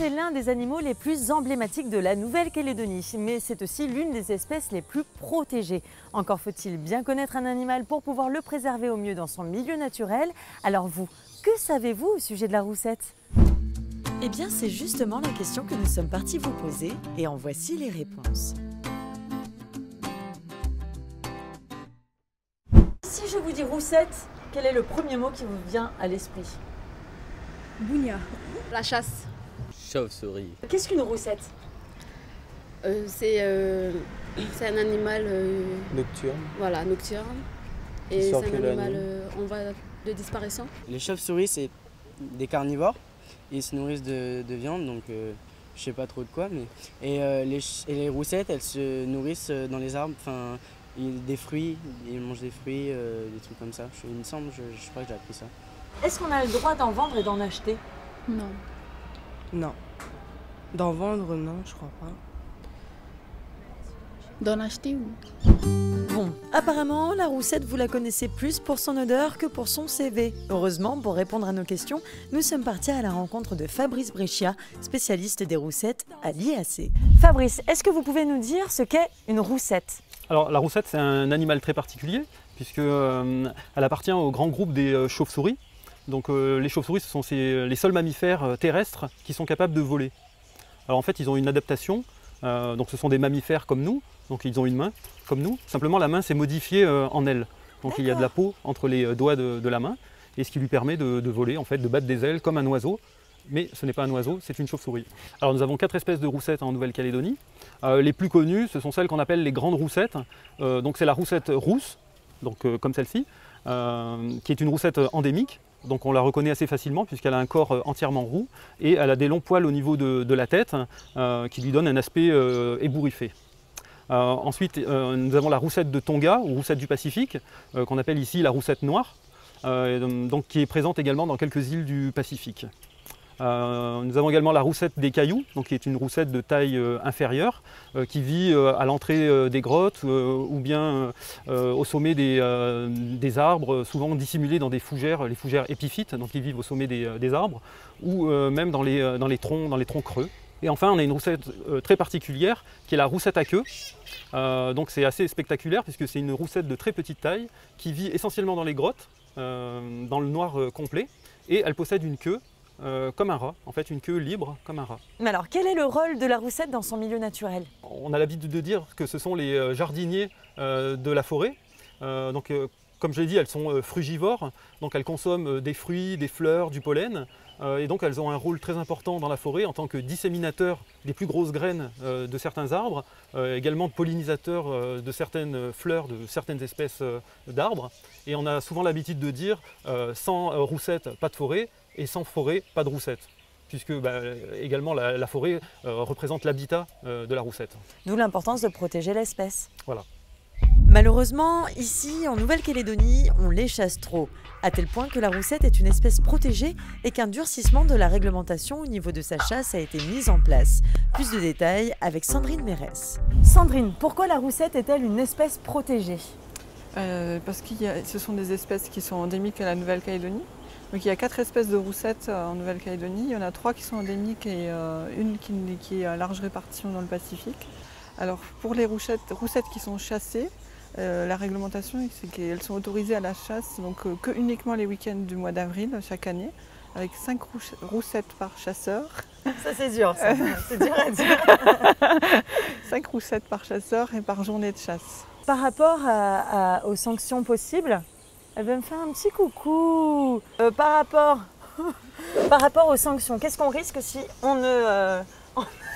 roussette est l'un des animaux les plus emblématiques de la Nouvelle-Calédonie, mais c'est aussi l'une des espèces les plus protégées. Encore faut-il bien connaître un animal pour pouvoir le préserver au mieux dans son milieu naturel. Alors vous, que savez-vous au sujet de la roussette ? Eh bien, c'est justement la question que nous sommes partis vous poser, et en voici les réponses. Si je vous dis roussette, quel est le premier mot qui vous vient à l'esprit ? Bounia. La chasse. Chauve-souris. Qu'est-ce qu'une roussette ? C'est un animal Nocturne. voilà, nocturne. Qui Et sort c'est que un la animal nuit. en voie de disparition. Les chauves-souris, c'est des carnivores. Ils se nourrissent de viande, donc je sais pas trop de quoi. Mais... Et les roussettes, elles se nourrissent dans les arbres, enfin, des fruits, ils mangent des fruits, des trucs comme ça. Il me semble, je crois que j'ai appris ça. Est-ce qu'on a le droit d'en vendre et d'en acheter ? Non. Non. D'en vendre, non, je crois pas. D'en acheter, oui. Bon, apparemment, la roussette, vous la connaissez plus pour son odeur que pour son CV. Heureusement, pour répondre à nos questions, nous sommes partis à la rencontre de Fabrice Breccia, spécialiste des roussettes à l'IAC. Fabrice, est-ce que vous pouvez nous dire ce qu'est une roussette ? Alors la roussette, c'est un animal très particulier puisque elle appartient au grand groupe des chauves-souris. Donc les chauves-souris, ce sont les seuls mammifères terrestres qui sont capables de voler. Alors en fait, ils ont une adaptation. Donc ce sont des mammifères comme nous, donc ils ont une main comme nous. Simplement, la main s'est modifiée en aile. Donc il y a de la peau entre les doigts de la main, et ce qui lui permet de voler, en fait, de battre des ailes comme un oiseau. Mais ce n'est pas un oiseau, c'est une chauve-souris. Alors nous avons 4 espèces de roussettes en Nouvelle-Calédonie. Les plus connues, ce sont celles qu'on appelle les grandes roussettes. Donc c'est la roussette rousse, donc, comme celle-ci, qui est une roussette endémique. Donc on la reconnaît assez facilement puisqu'elle a un corps entièrement roux et elle a des longs poils au niveau de la tête qui lui donnent un aspect ébouriffé. Ensuite, nous avons la roussette de Tonga ou roussette du Pacifique, qu'on appelle ici la roussette noire, donc qui est présente également dans quelques îles du Pacifique. Nous avons également la roussette des cailloux, donc qui est une roussette de taille inférieure, qui vit à l'entrée des grottes ou bien au sommet des arbres, souvent dissimulés dans des fougères, les fougères épiphytes, donc qui vivent au sommet des arbres, ou même dans les troncs creux. Et enfin, on a une roussette très particulière, qui est la roussette à queue. Donc c'est assez spectaculaire, puisque c'est une roussette de très petite taille, qui vit essentiellement dans les grottes, dans le noir complet, et elle possède une queue, comme un rat, en fait une queue libre comme un rat. Mais alors, quel est le rôle de la roussette dans son milieu naturel ? On a l'habitude de dire que ce sont les jardiniers de la forêt. Comme je l'ai dit, elles sont frugivores, donc elles consomment des fruits, des fleurs, du pollen, et donc elles ont un rôle très important dans la forêt en tant que disséminateurs des plus grosses graines de certains arbres, également pollinisateurs de certaines fleurs, de certaines espèces d'arbres. Et on a souvent l'habitude de dire sans roussette, pas de forêt, et sans forêt, pas de roussette, puisque également la forêt représente l'habitat de la roussette. D'où l'importance de protéger l'espèce. Voilà. Malheureusement, ici, en Nouvelle-Calédonie, on les chasse trop, à tel point que la roussette est une espèce protégée et qu'un durcissement de la réglementation au niveau de sa chasse a été mis en place. Plus de détails avec Sandrine Mérès. Sandrine, pourquoi la roussette est-elle une espèce protégée ? Parce que ce sont des espèces qui sont endémiques à la Nouvelle-Calédonie. Donc il y a 4 espèces de roussettes en Nouvelle-Calédonie. Il y en a 3 qui sont endémiques et une qui est à large répartition dans le Pacifique. Alors pour les roussettes qui sont chassées, la réglementation c'est qu'elles sont autorisées à la chasse donc que uniquement les week-ends du mois d'avril chaque année, avec 5 roussettes par chasseur. Ça c'est dur, ça. C'est dur à dire. 5 roussettes par chasseur et par journée de chasse. Par rapport aux sanctions possibles, elle va me faire un petit coucou. Par rapport aux sanctions, qu'est-ce qu'on risque si on ne...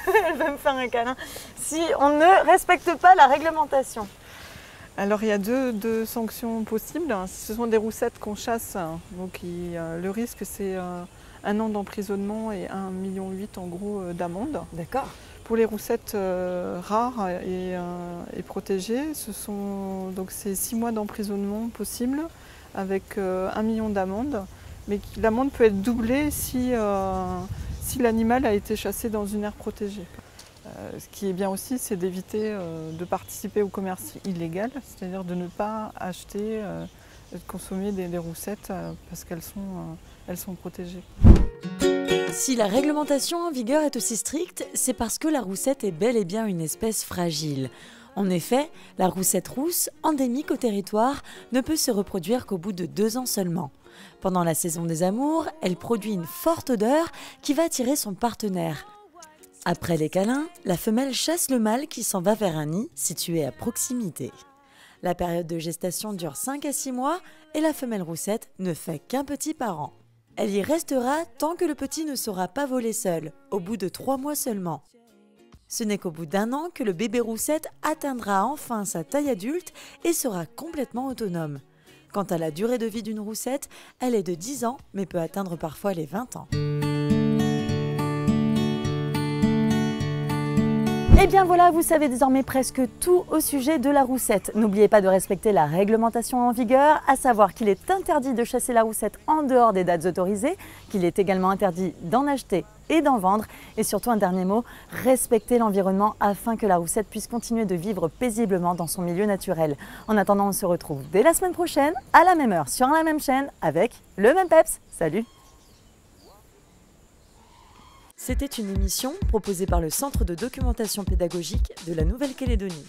Elle va me faire un câlin. Si on ne respecte pas la réglementation? Alors il y a deux sanctions possibles. Ce sont des roussettes qu'on chasse, donc le risque c'est 1 an d'emprisonnement et 1,8 million en gros d'amende. D'accord. Pour les roussettes rares et protégées, c'est 6 mois d'emprisonnement possible avec 1 million d'amende, mais l'amende peut être doublée si l'animal a été chassé dans une aire protégée. Ce qui est bien aussi, c'est d'éviter de participer au commerce illégal, c'est-à-dire de ne pas acheter, de consommer des roussettes parce qu'elles sont protégées. Si la réglementation en vigueur est aussi stricte, c'est parce que la roussette est bel et bien une espèce fragile. En effet, la roussette rousse, endémique au territoire, ne peut se reproduire qu'au bout de 2 ans seulement. Pendant la saison des amours, elle produit une forte odeur qui va attirer son partenaire. Après les câlins, la femelle chasse le mâle qui s'en va vers un nid situé à proximité. La période de gestation dure 5 à 6 mois et la femelle roussette ne fait qu'un petit par an. Elle y restera tant que le petit ne saura pas voler seul, au bout de 3 mois seulement. Ce n'est qu'au bout d'1 an que le bébé roussette atteindra enfin sa taille adulte et sera complètement autonome. Quant à la durée de vie d'une roussette, elle est de 10 ans mais peut atteindre parfois les 20 ans. Et bien voilà, vous savez désormais presque tout au sujet de la roussette. N'oubliez pas de respecter la réglementation en vigueur, à savoir qu'il est interdit de chasser la roussette en dehors des dates autorisées, qu'il est également interdit d'en acheter et d'en vendre, et surtout un dernier mot, respecter l'environnement afin que la roussette puisse continuer de vivre paisiblement dans son milieu naturel. En attendant, on se retrouve dès la semaine prochaine, à la même heure, sur la même chaîne, avec le même peps. Salut! C'était une émission proposée par le Centre de documentation pédagogique de la Nouvelle-Calédonie.